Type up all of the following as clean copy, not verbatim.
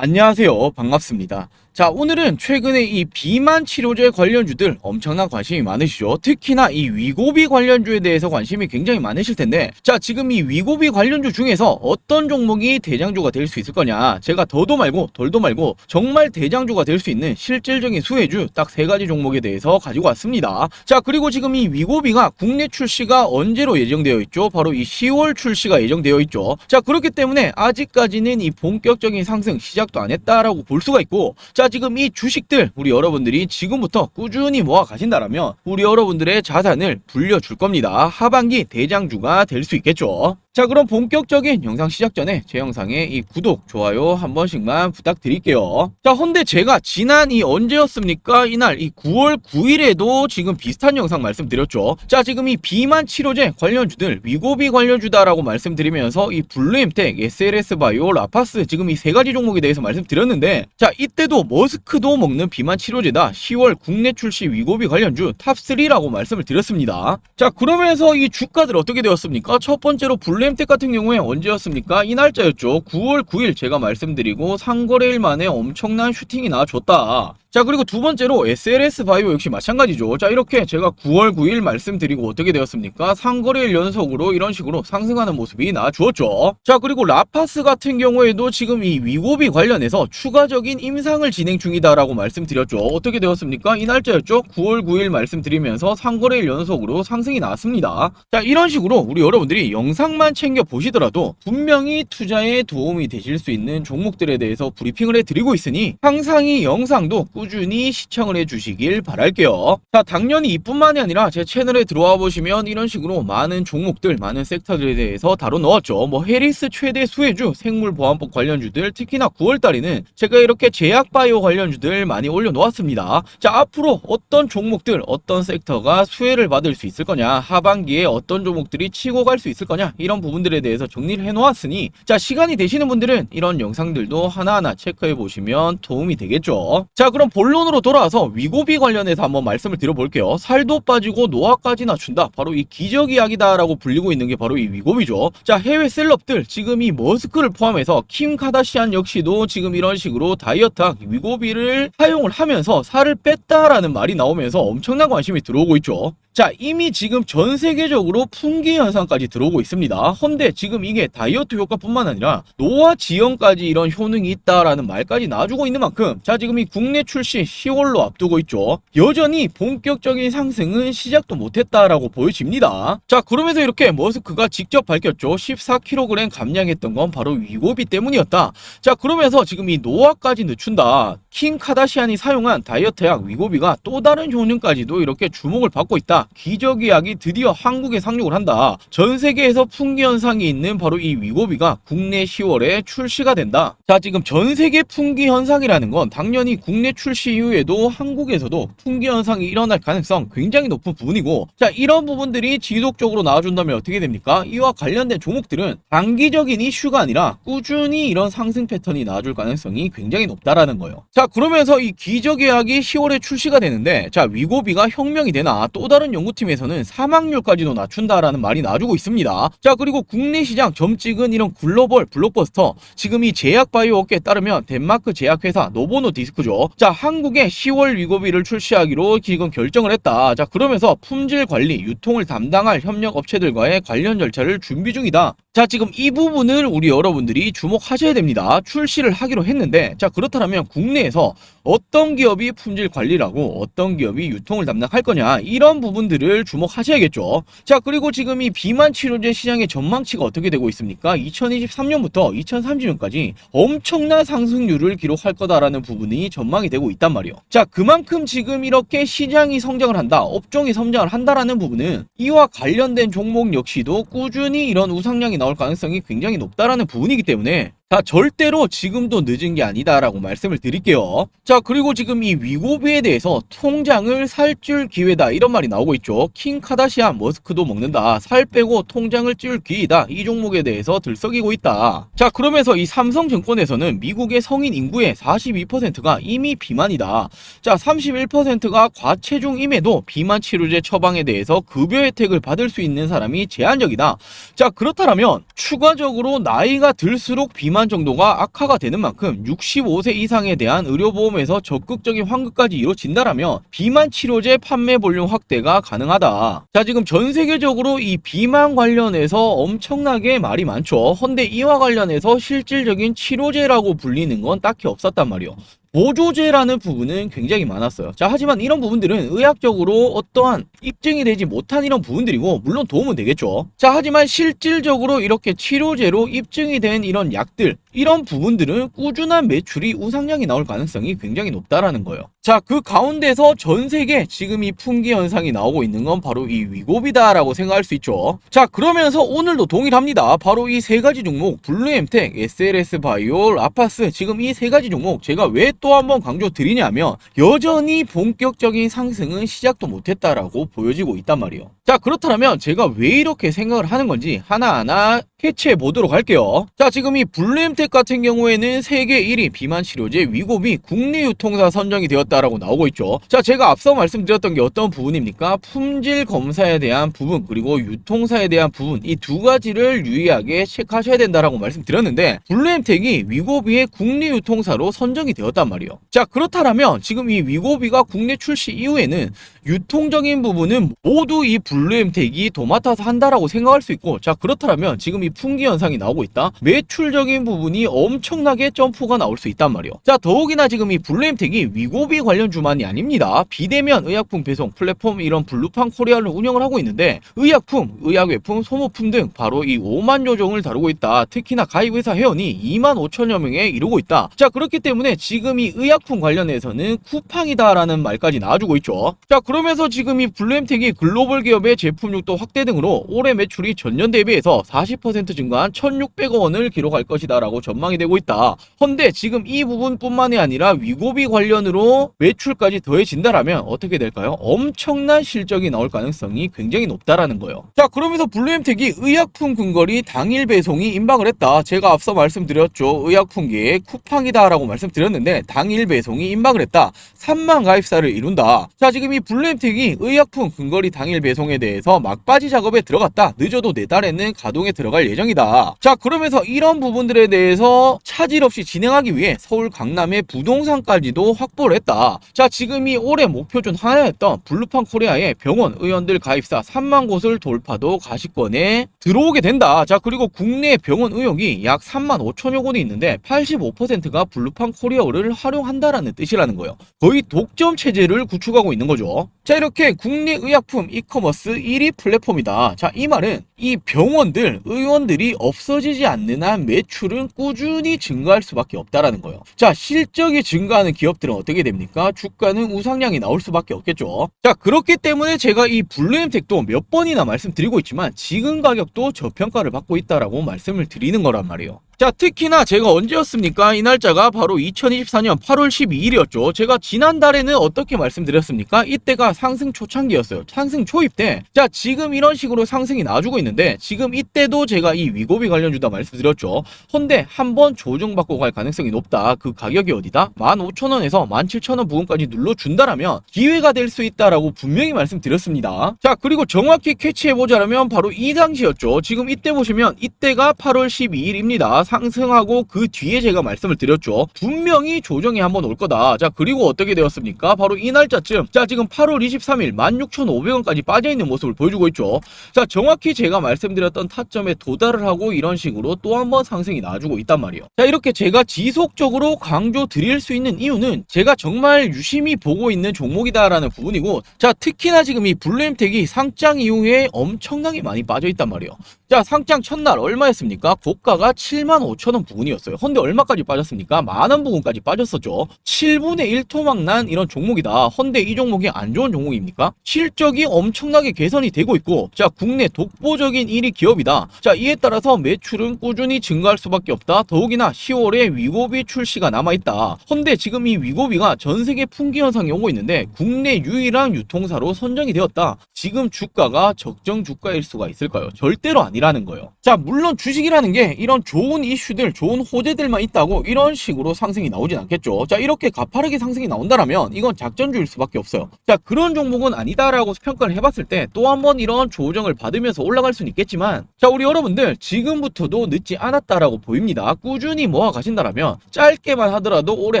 안녕하세요. 반갑습니다. 자, 오늘은 최근에 이 비만 치료제 관련주들 엄청난 관심이 많으시죠. 특히나 이 위고비 관련주에 대해서 관심이 굉장히 많으실 텐데, 자, 지금 이 위고비 관련주 중에서 어떤 종목이 대장주가 될 수 있을 거냐, 제가 더도 말고 덜도 말고 정말 대장주가 될 수 있는 실질적인 수혜주 딱 3가지 종목에 대해서 가지고 왔습니다. 자, 그리고 지금 이 위고비가 국내 출시가 언제로 예정되어 있죠? 바로 이 10월 출시가 예정되어 있죠. 자, 그렇기 때문에 아직까지는 이 본격적인 상승 시작도 안 했다라고 볼 수가 있고, 자, 지금 이 주식들 우리 여러분들이 지금부터 꾸준히 모아 가신다라면 우리 여러분들의 자산을 불려줄 겁니다. 하반기 대장주가 될 수 있겠죠. 자, 그럼 본격적인 영상 시작 전에 제 영상에 이 구독, 좋아요 한 번씩만 부탁드릴게요. 자, 헌데 제가 지난 이 언제였습니까? 이날 이 9월 9일에도 지금 비슷한 영상 말씀드렸죠. 자, 지금 이 비만 치료제 관련주들 위고비 관련주다라고 말씀드리면서 이 블루엠텍, SLS바이오, 라파스 지금 이 3가지 종목에 대해서 말씀드렸는데, 자, 이때도 머스크도 먹는 비만 치료제다, 10월 국내 출시 위고비 관련주 탑3라고 말씀을 드렸습니다. 자, 그러면서 이 주가들 어떻게 되었습니까? 첫 번째로 블루엠텍 같은 경우에 언제였습니까? 이 날짜였죠. 9월 9일 제가 말씀드리고 상거래일 만에 엄청난 슈팅이 나와줬다. 자, 그리고 두 번째로 SLS바이오 역시 마찬가지죠. 자, 이렇게 제가 9월 9일 말씀드리고 어떻게 되었습니까? 상거래일 연속으로 이런 식으로 상승하는 모습이 나와주었죠. 자, 그리고 라파스 같은 경우에도 지금 이 위고비 관련해서 추가적인 임상을 진행 중이다라고 말씀드렸죠. 어떻게 되었습니까? 이 날짜였죠. 9월 9일 말씀드리면서 상거래일 연속으로 상승이 나왔습니다. 자, 이런 식으로 우리 여러분들이 영상만 챙겨 보시더라도 분명히 투자에 도움이 되실 수 있는 종목들에 대해서 브리핑을 해드리고 있으니 항상 이 영상도 꾸준히 시청을 해주시길 바랄게요. 자, 당연히 이뿐만이 아니라 제 채널에 들어와 보시면 이런 식으로 많은 종목들, 많은 섹터들에 대해서 다뤄놓았죠. 뭐 해리스 최대 수혜주, 생물보안법 관련주들, 특히나 9월달에는 제가 이렇게 제약바이오 관련주들 많이 올려놓았습니다. 자, 앞으로 어떤 종목들, 어떤 섹터가 수혜를 받을 수 있을 거냐, 하반기에 어떤 종목들이 치고 갈 수 있을 거냐, 이런 부분들에 대해서 정리를 해놓았으니, 자, 시간이 되시는 분들은 이런 영상들도 하나하나 체크해 보시면 도움이 되겠죠. 자, 그럼 본론으로 돌아와서 위고비 관련해서 한번 말씀을 드려볼게요. 살도 빠지고 노화까지 낮춘다, 바로 이 기적 이야기다라고 불리고 있는 게 바로 이 위고비죠. 자, 해외 셀럽들 지금 이 머스크를 포함해서 킴 카다시안 역시도 지금 이런 식으로 다이어트학 위고비를 사용을 하면서 살을 뺐다라는 말이 나오면서 엄청난 관심이 들어오고 있죠. 자, 이미 지금 전 세계적으로 풍기 현상까지 들어오고 있습니다. 헌데 지금 이게 다이어트 효과뿐만 아니라 노화 지연까지 이런 효능이 있다라는 말까지 나와주고 있는 만큼, 자, 지금 이 국내 출시 10월로 앞두고 있죠. 여전히 본격적인 상승은 시작도 못했다라고 보여집니다. 자, 그러면서 이렇게 머스크가 직접 밝혔죠. 14kg 감량했던 건 바로 위고비 때문이었다. 자, 그러면서 지금 이 노화까지 늦춘다, 킴 카다시안이 사용한 다이어트약 위고비가 또 다른 효능까지도 이렇게 주목을 받고 있다, 기적의 약이 드디어 한국에 상륙을 한다, 전 세계에서 풍기 현상이 있는 바로 이 위고비가 국내 10월에 출시가 된다. 자, 지금 전 세계 풍기 현상이라는 건 당연히 국내 출시 이후에도 한국에서도 풍기 현상이 일어날 가능성 굉장히 높은 부분이고, 자, 이런 부분들이 지속적으로 나와준다면 어떻게 됩니까? 이와 관련된 종목들은 단기적인 이슈가 아니라 꾸준히 이런 상승 패턴이 나와줄 가능성이 굉장히 높다라는 거예요. 자, 그러면서 이 기적의 약이 10월에 출시가 되는데, 자, 위고비가 혁명이 되나, 또 다른 연구팀에서는 사망률까지도 낮춘다라는 말이 나와주고 있습니다. 자, 그리고 국내 시장 점 찍은 이런 글로벌 블록버스터, 지금 이 제약바이오 업계에 따르면 덴마크 제약회사 노보노디스크죠. 자, 한국에 10월 위고비를 출시하기로 지금 결정을 했다. 자, 그러면서 품질 관리, 유통을 담당할 협력 업체들과의 관련 절차를 준비 중이다. 자, 지금 이 부분을 우리 여러분들이 주목하셔야 됩니다. 출시를 하기로 했는데, 자, 그렇다면 국내에서 어떤 기업이 품질 관리라고, 어떤 기업이 유통을 담당할 거냐, 이런 부분들을 주목하셔야겠죠. 자, 그리고 지금 이 비만 치료제 시장의 전망치가 어떻게 되고 있습니까? 2023년부터 2030년까지 엄청난 상승률을 기록할 거다라는 부분이 전망이 되고 있단 말이에요. 자, 그만큼 지금 이렇게 시장이 성장을 한다, 업종이 성장을 한다라는 부분은 이와 관련된 종목 역시도 꾸준히 이런 우상향이 나올 가능성이 굉장히 높다라는 부분이기 때문에, 자, 절대로 지금도 늦은 게 아니다라고 말씀을 드릴게요. 자, 그리고 지금 이 위고비에 대해서 통장을 살줄 기회다 이런 말이 나오고 있죠. 킹 카다시안 머스크도 먹는다. 살 빼고 통장을 찌울 기회다. 이 종목에 대해서 들썩이고 있다. 자, 그러면서 이 삼성증권에서는 미국의 성인 인구의 42%가 이미 비만이다. 자, 31%가 과체중임에도 비만 치료제 처방에 대해서 급여 혜택을 받을 수 있는 사람이 제한적이다. 자, 그렇다면 추가적으로 나이가 들수록 비만 정도가 악화가 되는 만큼 65세 이상에 대한 의료보험에서 적극적인 환급까지 이루어진다라면 비만 치료제 판매 볼륨 확대가 가능하다. 자, 지금 전 세계적으로 이 비만 관련해서 엄청나게 말이 많죠. 헌데 이와 관련해서 실질적인 치료제라고 불리는 건 딱히 없었단 말이요. 보조제라는 부분은 굉장히 많았어요. 자, 하지만 이런 부분들은 의학적으로 어떠한 입증이 되지 못한 이런 부분들이고 물론 도움은 되겠죠. 자, 하지만 실질적으로 이렇게 치료제로 입증이 된 이런 약들, 이런 부분들은 꾸준한 매출이 우상향이 나올 가능성이 굉장히 높다라는 거예요. 자, 그 가운데서 전 세계 지금 이 품귀 현상이 나오고 있는 건 바로 이 위고비다라고 생각할 수 있죠. 자, 그러면서 오늘도 동일합니다. 바로 이 세 가지 종목, 블루엠텍, SLS 바이오, 라파스, 지금 이 세 가지 종목 제가 왜 또 한번 강조 드리냐면 여전히 본격적인 상승은 시작도 못했다라고 보여지고 있단 말이에요. 자, 그렇다면 제가 왜 이렇게 생각을 하는 건지 하나하나 캐치해 보도록 할게요. 자, 지금 이 블루엠텍 같은 경우에는 세계 1위 비만 치료제 위고비 국내 유통사 선정이 되었다라고 나오고 있죠. 자, 제가 앞서 말씀드렸던 게 어떤 부분입니까? 품질 검사에 대한 부분 그리고 유통사에 대한 부분, 이 두 가지를 유의하게 체크하셔야 된다라고 말씀드렸는데 블루엠텍이 위고비의 국내 유통사로 선정이 되었단 말이에요. 자, 그렇다면 지금 이 위고비가 국내 출시 이후에는 유통적인 부분은 모두 이 블루엠텍이 도맡아서 한다라고 생각할 수 있고, 자, 그렇다면 지금 이 품귀 현상이 나오고 있다. 매출적인 부분이 엄청나게 점프가 나올 수 있단 말이에요. 자, 더욱이나 지금 이 블루엠텍이 위고비 관련주만이 아닙니다. 비대면 의약품 배송 플랫폼 이런 블루팡 코리아를 운영을 하고 있는데 의약품, 의약외품, 소모품 등 바로 이 5만여 종을 다루고 있다. 특히나 가입회사 회원이 2만 5천여 명에 이르고 있다. 자, 그렇기 때문에 지금 이 의약품 관련해서는 쿠팡이다라는 말까지 나와주고 있죠. 자, 그러면서 지금 이 블루엠텍이 글로벌 기업의 제품 유도 확대 등으로 올해 매출이 전년 대비해서 40% 증가한 1,600억 원을 기록할 것이다 라고 전망이 되고 있다. 헌데 지금 이 부분뿐만이 아니라 위고비 관련으로 매출까지 더해진다라면 어떻게 될까요? 엄청난 실적이 나올 가능성이 굉장히 높다라는 거예요. 자, 그러면서 블루엠텍이 의약품 근거리 당일 배송이 임박을 했다. 제가 앞서 말씀드렸죠. 의약품계의 쿠팡이다 라고 말씀드렸는데 당일 배송이 임박을 했다. 3만 가입사를 이룬다. 자, 지금 이 블루엠텍이 의약품 근거리 당일 배송에 대해서 막바지 작업에 들어갔다. 늦어도 내달에는 가동에 들어갈 예정이다. 자, 그러면서 이런 부분들에 대해서 차질 없이 진행하기 위해 서울 강남의 부동산까지도 확보를 했다. 자, 지금 이 올해 목표 중 하나였던 블루팡 코리아의 병원, 의원들 가입사 3만 곳을 돌파도 가시권에 들어오게 된다. 자, 그리고 국내 병원 의혹이 약 3만 5천여 곳이 있는데 85%가 블루팡 코리아를 활용한다라는 뜻이라는 거예요. 거의 독점 체제를 구축하고 있는 거죠. 자, 이렇게 국내 의약품 이커머스 1위 플랫폼이다. 자, 이 말은 이 병원들, 의원들이 없어지지 않는 한 매출은 꾸준히 증가할 수밖에 없다라는 거예요. 자, 실적이 증가하는 기업들은 어떻게 됩니까? 주가는 우상향이 나올 수밖에 없겠죠. 자, 그렇기 때문에 제가 이 블루엠텍도 몇 번이나 말씀드리고 있지만 지금 가격도 저평가를 받고 있다라고 말씀을 드리는 거란 말이에요. 자, 특히나 제가 언제였습니까? 이 날짜가 바로 2024년 8월 12일이었죠. 제가 지난달에는 어떻게 말씀드렸습니까? 이때가 상승 초창기였어요. 상승 초입 때. 자, 지금 이런 식으로 상승이 나와주고 있는데 지금 이때도 제가 이 위고비 관련주다 말씀드렸죠. 헌데 한번 조정받고 갈 가능성이 높다. 그 가격이 어디다? 15,000원에서 17,000원 부분까지 눌러준다라면 기회가 될 수 있다라고 분명히 말씀드렸습니다. 자, 그리고 정확히 캐치해보자면 바로 이 당시였죠. 지금 이때 보시면 이때가 8월 12일입니다. 상승하고 그 뒤에 제가 말씀을 드렸죠. 분명히 조정이 한번 올 거다. 자, 그리고 어떻게 되었습니까? 바로 이 날짜쯤. 자, 지금 8월 23일 16,500원까지 빠져있는 모습을 보여주고 있죠. 자, 정확히 제가 말씀드렸던 타점에 도달을 하고 이런 식으로 또 한번 상승이 나와주고 있단 말이에요. 자, 이렇게 제가 지속적으로 강조 드릴 수 있는 이유는 제가 정말 유심히 보고 있는 종목이다라는 부분이고, 자, 특히나 지금 이 블루엠텍이 상장 이후에 엄청나게 많이 빠져있단 말이에요. 자, 상장 첫날 얼마였습니까? 고가가 75,000원 부근이었어요. 근데 얼마까지 빠졌습니까? 만원 부근까지 빠졌었죠. 7분의 1 토막 난 이런 종목이다. 헌데 이 종목이 안 좋은 종목입니까? 실적이 엄청나게 개선이 되고 있고, 자, 국내 독보적인 1위 기업이다. 자, 이에 따라서 매출은 꾸준히 증가할 수밖에 없다. 더욱이나 10월에 위고비 출시가 남아있다. 헌데 지금 이 위고비가 전 세계 풍기 현상이 오고 있는데 국내 유일한 유통사로 선정이 되었다. 지금 주가가 적정 주가일 수가 있을까요? 절대로 아니라는 거예요. 자, 물론 주식이라는 게 이런 좋은 이슈들, 좋은 호재들만 있다고 이런 식으로 상승이 나오진 않겠죠. 자, 이렇게 가파르게 상승이 나온다라면 이건 작전주일 수밖에 없어요. 자, 그런 종목은 아니다라고 평가를 해봤을 때 또 한 번 이런 조정을 받으면서 올라갈 수는 있겠지만, 자, 우리 여러분들 지금부터도 늦지 않았다라고 보입니다. 꾸준히 모아 가신다라면 짧게만 하더라도 올해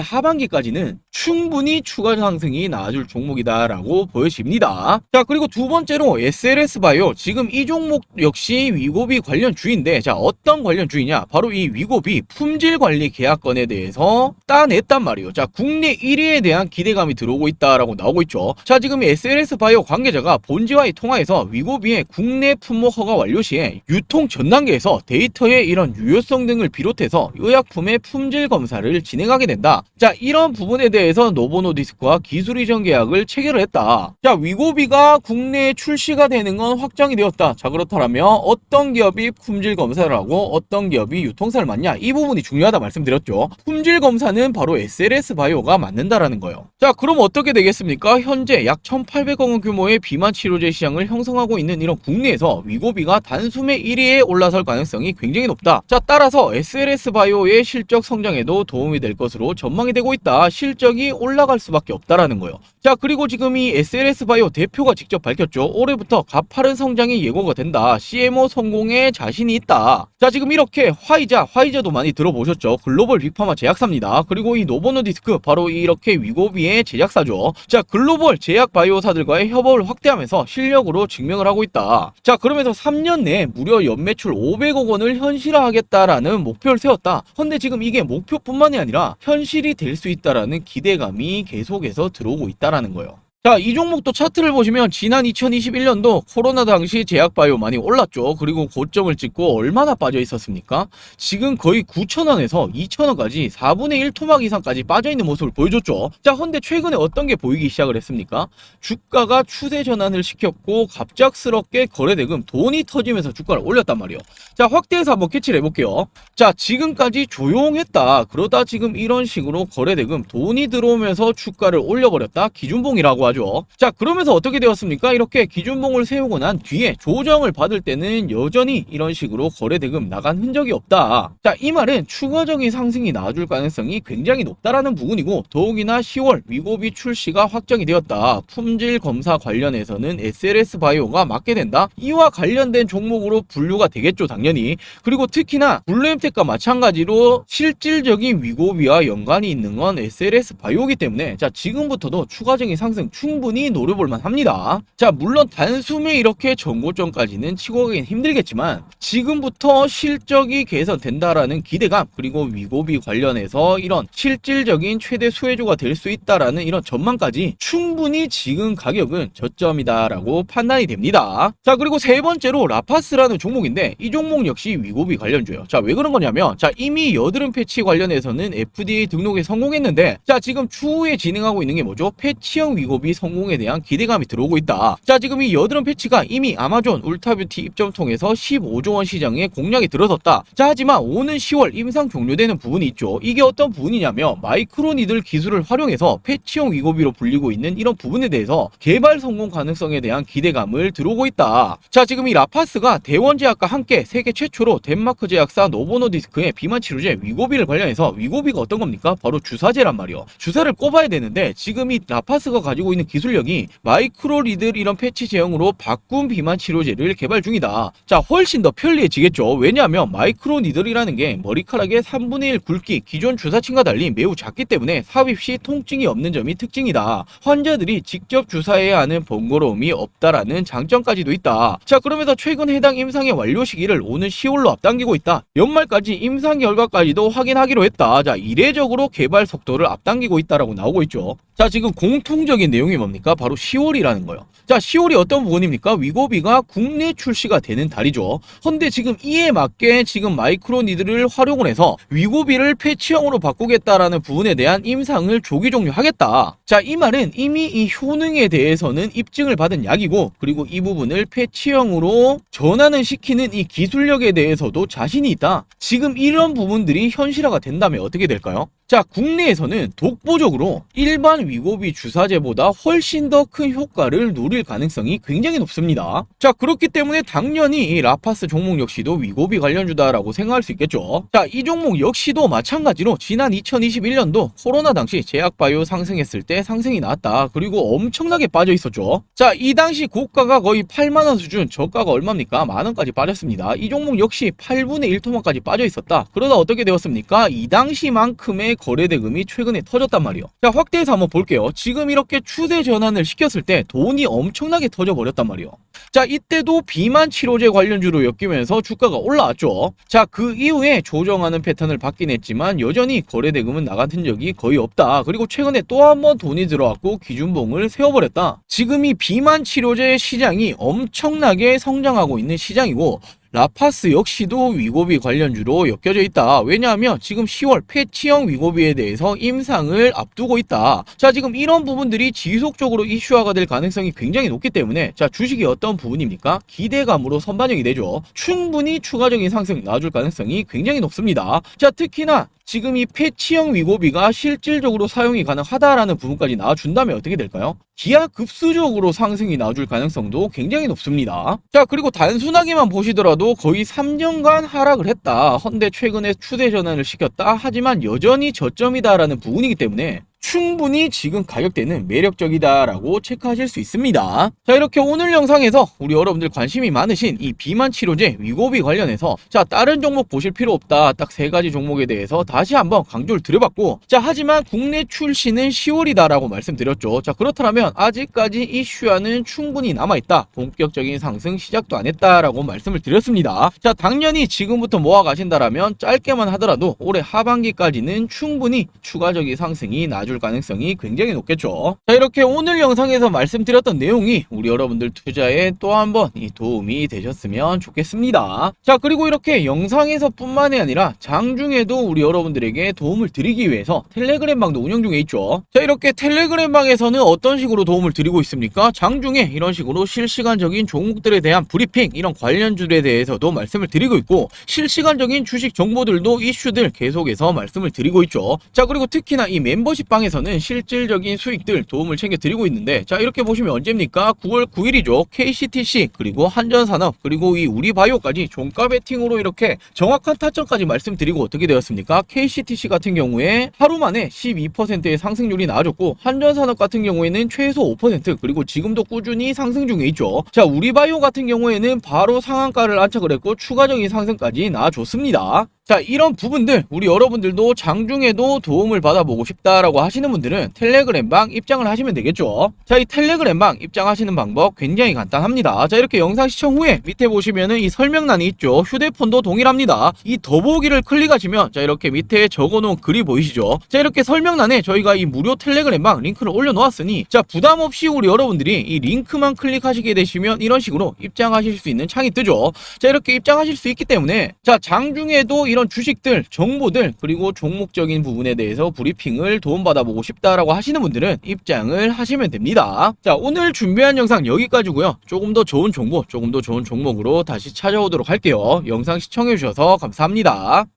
하반기까지는 충분히 추가 상승이 나와줄 종목이다라고 보여집니다. 자, 그리고 두 번째로 SLS 바이오, 지금 이 종목 역시 위고비 관련 주인데, 자, 어떤 관련 주이냐? 바로 이 위고비 품질 관리 계약건에 대해서 따냈단 말이에요. 자, 국내 1위에 대한 기대감이 들어오고 있다라고 나오고 있죠. 자, 지금 SLS 바이오 관계자가 본지와의 통화에서 위고비의 국내 품목 허가 완료 시에 유통 전 단계에서 데이터의 이런 유효성 등을 비롯해서 의약품의 품질 검사를 진행하게 된다. 자, 이런 부분에 대해서 노보노디스크와 기술 이전 계약을 체결을 했다. 자, 위고비가 국내에 출시가 되는 건 확정이 되었다. 자, 그렇다면 어떤 기업이 품질 검사를 하고 어떤 기업이 유통사를 맡냐, 이 부분이 중요하다 말씀드렸죠. 품질 검사는 바로 SLS 바이오가 맡는다라는 거예요. 자, 그럼 어떻게 되겠습니까? 현재 약 1,800억 원 규모의 비만 치료제 시장을 형성하고 있는 이런 국내에서 위고비가 단숨에 1위에 올라설 가능성이 굉장히 높다. 자, 따라서 SLS 바이오의 실적 성장에도 도움이 될 것으로 전망이 되고 있다. 실적이 올라갈 수밖에 없다라는 거예요. 자, 그리고 지금 이 SLS 바이오 대표가 직접 밝혔죠. 올해부터 가파른 성장이 예고가 된다. CMO 성공에 자신이 있다. 자, 지금 이렇게 화이자도 많이 들어보셨죠. 글로벌 빅파마 제약사입니다. 그리고 이 노보노디스크, 바로 이렇게 위고비의 제작사죠. 자, 글로벌 제약 바이오사들과의 협업을 확대하면서 실력으로 증명을 하고 있다. 자, 그러면서 3년 내에 무려 연매출 500억 원을 현실화하겠다라는 목표를 세웠다. 근데 지금 이게 목표뿐만이 아니라 현실이 될 수 있다라는 기대감이 계속해서 들어오고 있다라는 거예요. 자, 이 종목도 차트를 보시면 지난 2021년도 코로나 당시 제약바이오 많이 올랐죠. 그리고 고점을 찍고 얼마나 빠져 있었습니까? 지금 거의 9,000원에서 2,000원까지 4분의 1 토막 이상까지 빠져있는 모습을 보여줬죠. 자, 근데 최근에 어떤 게 보이기 시작을 했습니까? 주가가 추세 전환을 시켰고 갑작스럽게 거래대금 돈이 터지면서 주가를 올렸단 말이에요. 자, 확대해서 한번 캐치를 해볼게요. 자, 지금까지 조용했다. 그러다 지금 이런 식으로 거래대금 돈이 들어오면서 주가를 올려버렸다. 기준봉이라고 하죠. 자, 그러면서 어떻게 되었습니까? 이렇게 기준봉을 세우고 난 뒤에 조정을 받을 때는 여전히 이런 식으로 거래대금 나간 흔적이 없다. 자, 이 말은 추가적인 상승이 나와줄 가능성이 굉장히 높다라는 부분이고, 더욱이나 10월 위고비 출시가 확정이 되었다. 품질 검사 관련해서는 SLS 바이오가 맡게 된다. 이와 관련된 종목으로 분류가 되겠죠, 당연히. 그리고 특히나 블루엠텍과 마찬가지로 실질적인 위고비와 연관이 있는 건 SLS 바이오이기 때문에, 자, 지금부터도 추가적인 상승 충분히 노려볼만 합니다. 자, 물론 단숨에 이렇게 전고점까지는 치고 가긴 힘들겠지만 지금부터 실적이 개선된다라는 기대감, 그리고 위고비 관련해서 이런 실질적인 최대 수혜주가 될 수 있다라는 이런 전망까지 충분히 지금 가격은 저점이다라고 판단이 됩니다. 자, 그리고 세 번째로 라파스라는 종목인데, 이 종목 역시 위고비 관련주예요. 자, 왜 그런 거냐면, 자, 이미 여드름 패치 관련해서는 FDA 등록에 성공했는데, 자, 지금 추후에 진행하고 있는 게 뭐죠? 패치형 위고비 성공에 대한 기대감이 들어오고 있다. 자, 지금 이 여드름 패치가 이미 아마존 울타뷰티 입점 통해서 15조 원 시장에 공략이 들어섰다. 자, 하지만 오는 10월 임상 종료되는 부분이 있죠. 이게 어떤 부분이냐면 마이크로니들 기술을 활용해서 패치형 위고비로 불리고 있는 이런 부분에 대해서 개발 성공 가능성에 대한 기대감을 들어오고 있다. 자, 지금 이 라파스가 대원제약과 함께 세계 최초로 덴마크 제약사 노보노디스크의 비만 치료제 위고비를 관련해서, 위고비가 어떤 겁니까? 바로 주사제란 말이요. 주사를 꼽아야 되는데 지금 이 라파스가 가지고 있는 기술력이 마이크로리들 이런 패치 제형으로 바꾼 비만 치료제를 개발 중이다. 자, 훨씬 더 편리해지겠죠. 왜냐하면 마이크로니들이라는 게 머리카락의 3분의 1 굵기, 기존 주사침과 달리 매우 작기 때문에 삽입 시 통증이 없는 점이 특징이다. 환자들이 직접 주사해야 하는 번거로움이 없다라는 장점까지도 있다. 자, 그러면서 최근 해당 임상의 완료 시기를 오는 10월로 앞당기고 있다. 연말까지 임상 결과까지도 확인하기로 했다. 자, 이례적으로 개발 속도를 앞당기고 있다라고 나오고 있죠. 자, 지금 공통적인 내용이 내용이 뭡니까? 바로 10월이라는 거예요. 자, 10월이 어떤 부분입니까? 위고비가 국내 출시가 되는 달이죠. 근데 지금 이에 맞게 지금 마이크로니드를 활용을 해서 위고비를 패치형으로 바꾸겠다라는 부분에 대한 임상을 조기 종료하겠다. 자, 이 말은 이미 이 효능에 대해서는 입증을 받은 약이고, 그리고 이 부분을 패치형으로 전환을 시키는 이 기술력에 대해서도 자신이 있다. 지금 이런 부분들이 현실화가 된다면 어떻게 될까요? 자, 국내에서는 독보적으로 일반 위고비 주사제보다 훨씬 더 큰 효과를 누릴 가능성이 굉장히 높습니다. 자, 그렇기 때문에 당연히 이 라파스 종목 역시도 위고비 관련주다라고 생각할 수 있겠죠. 자, 이 종목 역시도 마찬가지로 지난 2021년도 코로나 당시 제약바이오 상승했을 때 상승이 나왔다. 그리고 엄청나게 빠져 있었죠. 자, 이 당시 고가가 거의 8만원 수준, 저가가 얼마입니까? 만원까지 빠졌습니다. 이 종목 역시 8분의 1 토막까지 빠져 있었다. 그러다 어떻게 되었습니까? 이 당시만큼의 거래 대금이 최근에 터졌단 말이에요. 자, 확대해서 한번 볼게요. 지금 이렇게 추세 전환을 시켰을 때 돈이 엄청나게 터져버렸단 말이에요. 자, 이때도 비만 치료제 관련주로 엮이면서 주가가 올라왔죠. 자, 그 이후에 조정하는 패턴을 받긴 했지만 여전히 거래 대금은 나간 흔적이 거의 없다. 그리고 최근에 또 한 번 돈이 들어왔고 기준봉을 세워버렸다. 지금 이 비만 치료제 시장이 엄청나게 성장하고 있는 시장이고, 라파스 역시도 위고비 관련주로 엮여져 있다. 왜냐하면 지금 10월 패치형 위고비에 대해서 임상을 앞두고 있다. 자, 지금 이런 부분들이 지속적으로 이슈화가 될 가능성이 굉장히 높기 때문에, 자, 주식이 어떤 부분입니까? 기대감으로 선반영이 되죠. 충분히 추가적인 상승 나와줄 가능성이 굉장히 높습니다. 자, 특히나 지금 이 패치형 위고비가 실질적으로 사용이 가능하다라는 부분까지 나와준다면 어떻게 될까요? 기하급수적으로 상승이 나와줄 가능성도 굉장히 높습니다. 자, 그리고 단순하게만 보시더라도 거의 3년간 하락을 했다. 헌데 최근에 추세 전환을 시켰다. 하지만 여전히 저점이다라는 부분이기 때문에 충분히 지금 가격대는 매력적이다라고 체크하실 수 있습니다. 자, 이렇게 오늘 영상에서 우리 여러분들 관심이 많으신 이 비만 치료제 위고비 관련해서, 자, 다른 종목 보실 필요 없다. 딱 3가지 종목에 대해서 다시 한번 강조를 드려봤고, 자, 하지만 국내 출시는 10월이다라고 말씀드렸죠. 자, 그렇다면 아직까지 이슈화는 충분히 남아있다. 본격적인 상승 시작도 안 했다라고 말씀을 드렸습니다. 자, 당연히 지금부터 모아 가신다라면 짧게만 하더라도 올해 하반기까지는 충분히 추가적인 상승이 나줄 가능성이 굉장히 높겠죠. 자, 이렇게 오늘 영상에서 말씀드렸던 내용이 우리 여러분들 투자에 또 한번 도움이 되셨으면 좋겠습니다. 자, 그리고 이렇게 영상에서 뿐만이 아니라 장중에도 우리 여러분들에게 도움을 드리기 위해서 텔레그램 방도 운영 중에 있죠. 자, 이렇게 텔레그램 방에서는 어떤 식으로 도움을 드리고 있습니까? 장중에 이런 식으로 실시간적인 종목들에 대한 브리핑, 이런 관련주들에 대해서도 말씀을 드리고 있고, 실시간적인 주식 정보들도 이슈들 계속해서 말씀을 드리고 있죠. 자, 그리고 특히나 이 멤버십 방에서는 실질적인 수익들 도움을 챙겨 드리고 있는데, 자, 이렇게 보시면 언제입니까? 9월 9일이죠. KCTC 그리고 한전산업 그리고 이 우리바이오까지 종가 베팅으로 이렇게 정확한 타점까지 말씀드리고 어떻게 되었습니까? KCTC 같은 경우에 하루 만에 12%의 상승률이 나와줬고, 한전산업 같은 경우에는 최소 5%, 그리고 지금도 꾸준히 상승 중에 있죠. 자, 우리바이오 같은 경우에는 바로 상한가를 안착을 했고 추가적인 상승까지 나와줬습니다. 자, 이런 부분들 우리 여러분들도 장중에도 도움을 받아보고 싶다라고 하시는 분들은 텔레그램방 입장을 하시면 되겠죠. 자, 이 텔레그램방 입장하시는 방법 굉장히 간단합니다. 자, 이렇게 영상 시청 후에 밑에 보시면은 이 설명란이 있죠. 휴대폰도 동일합니다. 이 더보기를 클릭하시면, 자, 이렇게 밑에 적어놓은 글이 보이시죠. 자, 이렇게 설명란에 저희가 이 무료 텔레그램방 링크를 올려놓았으니, 자, 부담 없이 우리 여러분들이 이 링크만 클릭하시게 되시면 이런 식으로 입장하실 수 있는 창이 뜨죠. 자, 이렇게 입장하실 수 있기 때문에, 자, 장중에도 이런 주식들, 정보들, 그리고 종목적인 부분에 대해서 브리핑을 도움받아보고 싶다라고 하시는 분들은 입장을 하시면 됩니다. 자, 오늘 준비한 영상 여기까지고요. 조금 더 좋은 정보, 조금 더 좋은 종목으로 다시 찾아오도록 할게요. 영상 시청해주셔서 감사합니다.